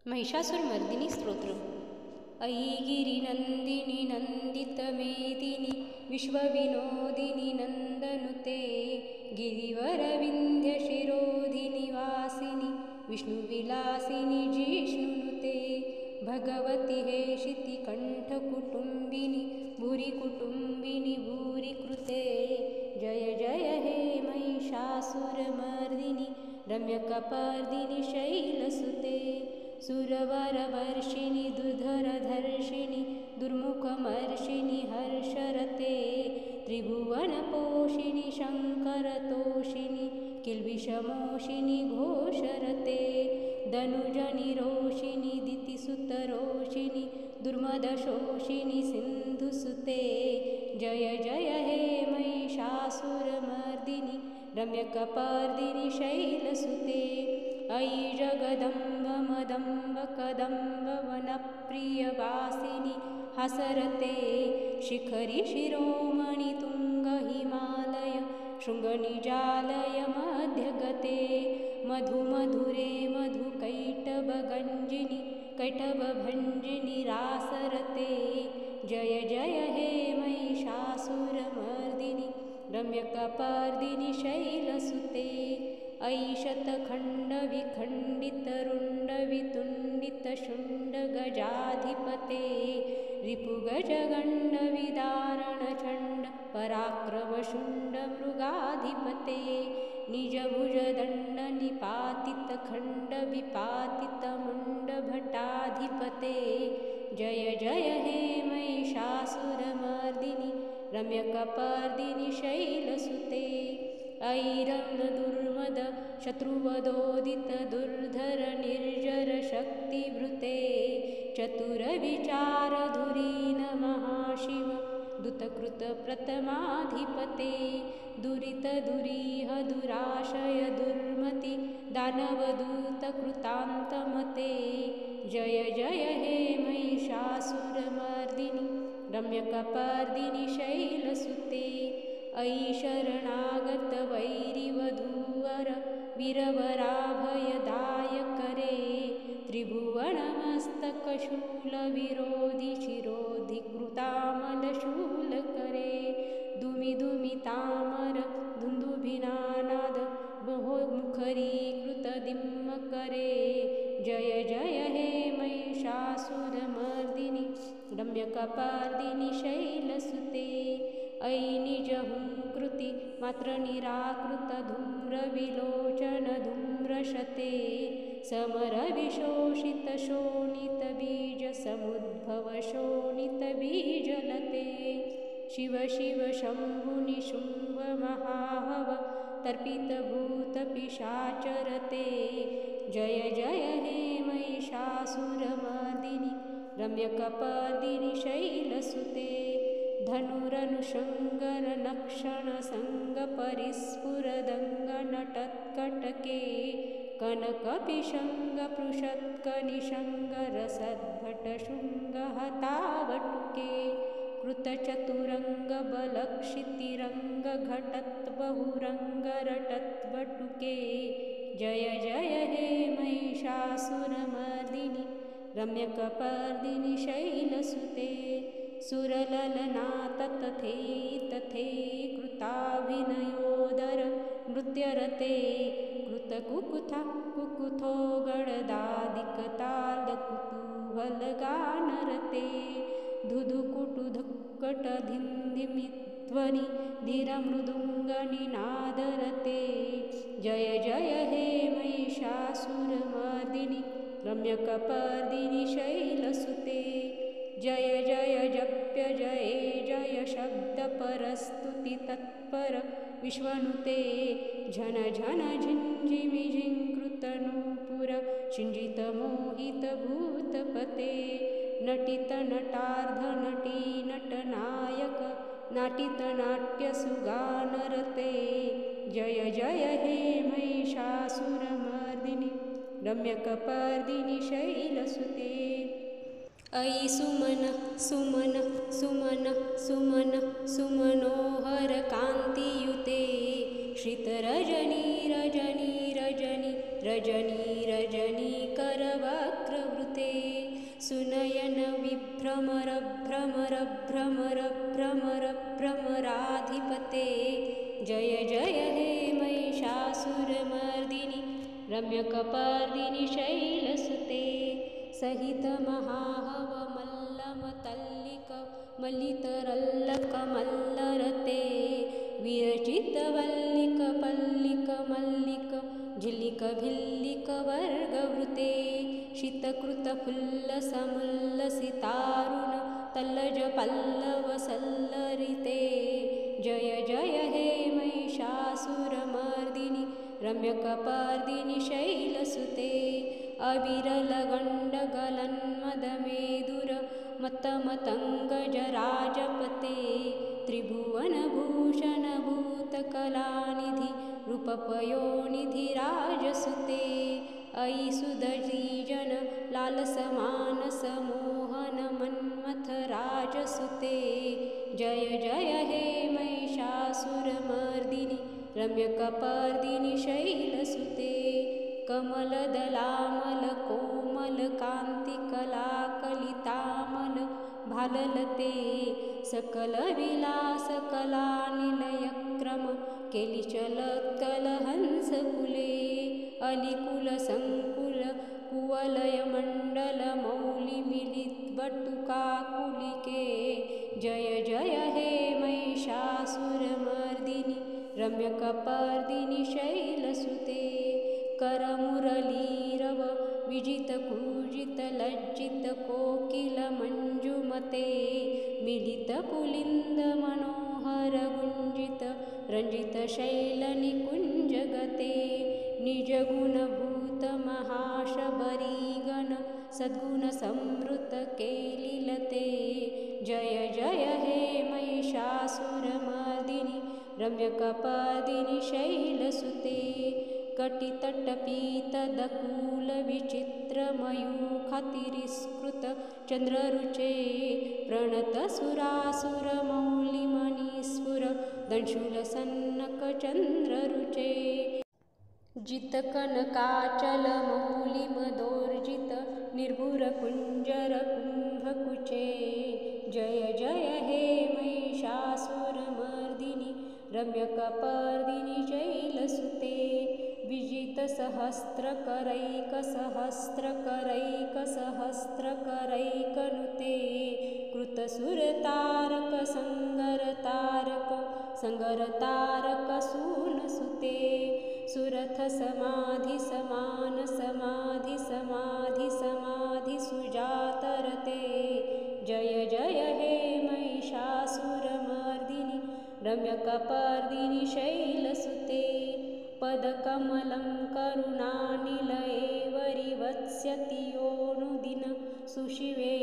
महिषासुरमर्दिनी स्तोत्र। अयि गिरिनन्दिनि नन्दितमेदिनि विश्वविनोदिनि नन्दनुते गिरिवरविन्ध्यशिरोधिनि वासिनि विष्णुविलासिनि जिष्णुनुते भगवति हेशितिकण्ठकुटुम्बिनि भूरिकुटुम्बिनि भूरिकृते जय जय हे महिषासुरमर्दिनि रम्यकपर्दिनि शैलसुते सुरवरवर्षिणि दुर्धरधर्षिणि दुर्मुखमर्षिणि हर्षरते त्रिभुवनपोषिणि शङ्करतोषिणि किल्बिषमोषिणि घोषरते दनुजनिरोषिणि दितिसुतरोषिणि दुर्मदशोषिणि सिन्धुसुते जय जय हे महिषासुरमर्दिनि रम्यकपर्दिनि शैलसुते अयि जगदम्ब मदम्ब कदम्ब वनप्रियवासिनि हासरते शिखरि शिरोमणि तुङ्ग हिमालय शृङ्गनिजालय मध्यगते मधुमधुरे मधुकैटभगञ्जिनि कैटभभञ्जिनि रासरते जय जय हे महिषासुरमर्दिनि रम्यकपर्दिनि शैलसुते अयि शतखण्डविखण्डितरुण्डवितुण्डितशुण्डगजाधिपते रिपुगजगण्डविदारणचण्ड पराक्रमशुण्डमृगाधिपते निजभुजदण्डनिपातितखण्डविपातितमुण्डभटाधिपते जय जय हे महिषासुरमर्दिनि रम्यकपर्दिनि शैलसुते अयि रणदुर्मद शत्रुवदोदित दुर्धर निर्जर शक्तिभृते चतुरविचारधुरीन महाशिव दुतकृतप्रतमाधिपते दुरितदुरीह दुराशय दुर्मति दानवदूतकृतान्तमते जय जय हे महिषासुरमर्दिनि रम्यकपर्दिनि शैलसुते अयि शरणागत वैरिवधूवर वीरवराभयदायकरे त्रिभुवनमस्तकशूलविरोधि शिरोधिकृतामलशूलकरे दुमिदुमितामर दुन्दुभिनानाद मुखरीकृतदिम्मकरे जय जय हे महिषासुरमर्दिनि रम्यकपर्दिनि शैलसुते अयि निजहुङ्कृति मात्र निराकृत धूम्रविलोचन धूम्रशते समरविशोषित शोणितबीज समुद्भव शोणितबीजलते शिव शिव शम्भुनि शुम्भ महाहव तर्पितभूतपिशाचरते जय जय हे महिषासुरमर्दिनि रम्यकपर्दिनि शैलसुते धनुरनुषङ्गरनक्षणसङ्गपरिस्फुरदङ्गनटत्कटके कनकपिशङ्गपृषत्कनिशङ्गरसद्भटशृङ्गहतावटुके कृतचतुरङ्गबलक्षितिरङ्गघटत्बहुरङ्गरटत्वटुके जय जय हे महिषासुरमर्दिनि रम्यकपर्दिनि शैलसुते सुरललना ततथे तथे कृताभिनयोदर नृत्यरते कृतकुकुथा कुकुथो गणदादिकतालकुतूहलगानरते धुधुकुटुधुक्कटधिन्धिमिध्वनि धीरमृदुङ्गनिनादरते जय जय हे महिषासुरमर्दिनि रम्यकपर्दिनि शैलसुते जय जय जप्य जय जय शब्दपरस्तुति तत्पर विश्वनुते झन झन झिञ्झिमिझिङ्कृतनूपुर शिञ्जितमोहितभूतपते नटितनटार्धनटीनटनायक नाटितनाट्यसुगानरते जय जय हे महिषासुरमर्दिनि रम्यकपर्दिनि शैलसुते अयि सुमन सुमन सुमन सुमन सुमनोहर कान्तियुते श्रितरजनी रजनी रजनी रजनी रजनी करवक्र भ्रमर भ्रमर भ्रमर भ्रमर भ्रमराधिपते जय जय हे महिषासुरमर्दिनि रम्यकपर्दिनि शैलसुते सहितमहाहवमल्लमतल्लिक मल्लितरल्लकमल्लरते विरचितवल्लिक पल्लिक मल्लिक झिल्लिक भिल्लिक वर्गवृते शीतकृतफुल्लसमुल्लसितारुण तल्लज पल्लव सल्लरिते जय जय हे महिषासुरमर्दिनि रम्यकपर्दिनि शैलसुते अविरलगण्डगलन्मदमेदुर मत्तमतङ्गजराजपते त्रिभुवनभूषणभूतकलानिधि रूपपयोनिधि राजसुते अयि सुदजीजन लालसमानसमोहन मन्मथ राजसुते जय जय हे महिषासुरमर्दिनि रम्यकपर्दिनि शैलसुते कमलदलामलकोमलकान्तिकलाकलितामल भाललते सकलविलासकलानिलयक्रम केलिचलत्कलहंसकुले अलिकुलसङ्कुल कुवलयमण्डलमौलिमिलितबटुकाकुलिके जय जय हे महिषासुरमर्दिनि रम्यकपर्दिनि शैलसुते करमुरलीरव विजितकूजितलज्जितकोकिलमञ्जुमते मिलितपुलिन्दमनोहरगुञ्जित रञ्जितशैलनिकुञ्जगते निजगुणभूतमहाशबरीगण सद्गुणसंवृतकेलिलते जय जय हे महिषासुरमर्दिनि रम्यकपर्दिनि शैलसुते कटितटपीतदकूलविचित्रमयूखतिरिस्कृत चन्द्ररुचे प्रणतसुरासुरमौलिमणिस्फुर दंशूलसन्नकचन्द्ररुचे जितकनकाचलमौलिमदोर्जित निर्भुरकुञ्जरकुम्भकुचे जय जय हे महिषासुरमर्दिनि रम्यकपर्दिनि शैलसुते विजितसहस्रकरैकसहस्रकरैकसहस्रकरैकनुते कृतसुरतारकसंगरतारक संगरतारकसूनसुते सुरथसमाधिसमानसमाधिसमाधिसमाधिसुजातरते जय जय हे महिषासुरमर्दिनि रम्यकपर्दिनि शैलसुते पदकमलं करुणानिलयेवरिवत्स्यति योऽनुदिन सुशिवे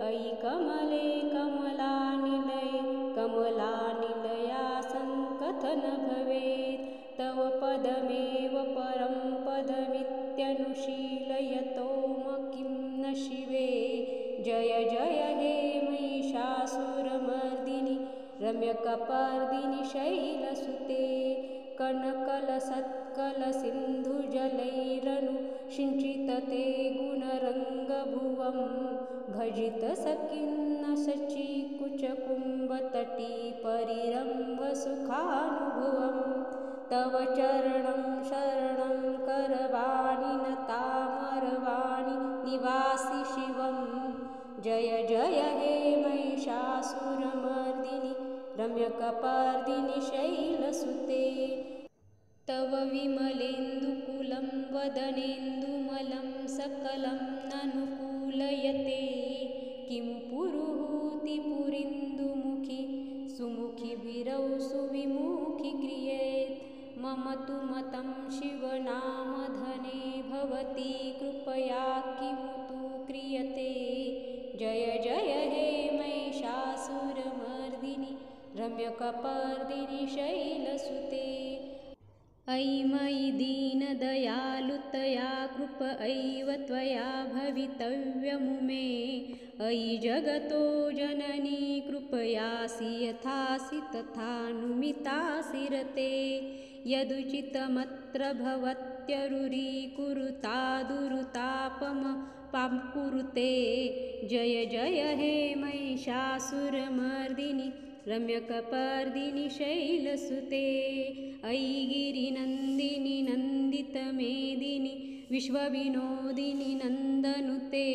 अयि कमले कमलानिलये कमलानिलयासङ्कथन भवेत् तव पदमेव परं पदमित्यनुशीलयतो किं न शिवे जय जय हे महिषासुरमर्दिनि रम्यकपर्दिनि शैलसुते कनकलसत्कलसिन्धुजलैरनुषिञ्चितते गुणरङ्गभुवं भजितसखिन्न शचीकुचकुम्भतटी परिरम्भसुखानुभुवं तव चरणं शरणं करवाणि नतामरवाणि निवासि शिवं जय जय हे महिषासुरमर्दिनि रम्यकपर्दिनि शैलसुते तव विमलेन्दुकुलं वदनेन्दुमलं सकलं ननुकूलयते किमु पुरुहूतिपुरीन्दुमुखि सुमुखिभिरौ सुविमुखि क्रियेत् मम तु मतं शिवनामधने भवती कृपया किमु तु क्रियते जय जय हे महिषासुरमर्दिनि रम्यकपर्दिनि शैलसुते अयि मयि दीनदयालुतया कृप एव त्वया भवितव्यमुमे अयि जगतो जननी कृपयासि यथासि तथानुमितासि रते यदुचितमत्र भवत्यरुरीकुरुतादुरुतापम कुरुते जय जय हे महिषासुरमर्दिनि रम्यकपर्दिनि शैलसुते अयि गिरिनन्दिनि नन्दितमेदिनि विश्वविनोदिनि नन्दनुते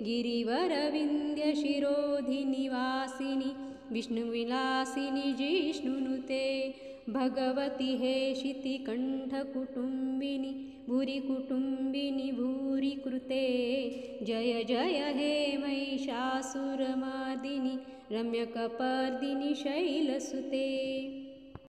गिरिवरविन्द्यशिरोधिनिवासिनि विष्णुविलासिनि जिष्णुनुते भगवति हे शितिकण्ठकुटुम्बिनि भूरिकुटुम्बिनि भूरिकृते जय जय हे महिषासुरमर्दिनि रम्यकपर्दिनि शैलसुते।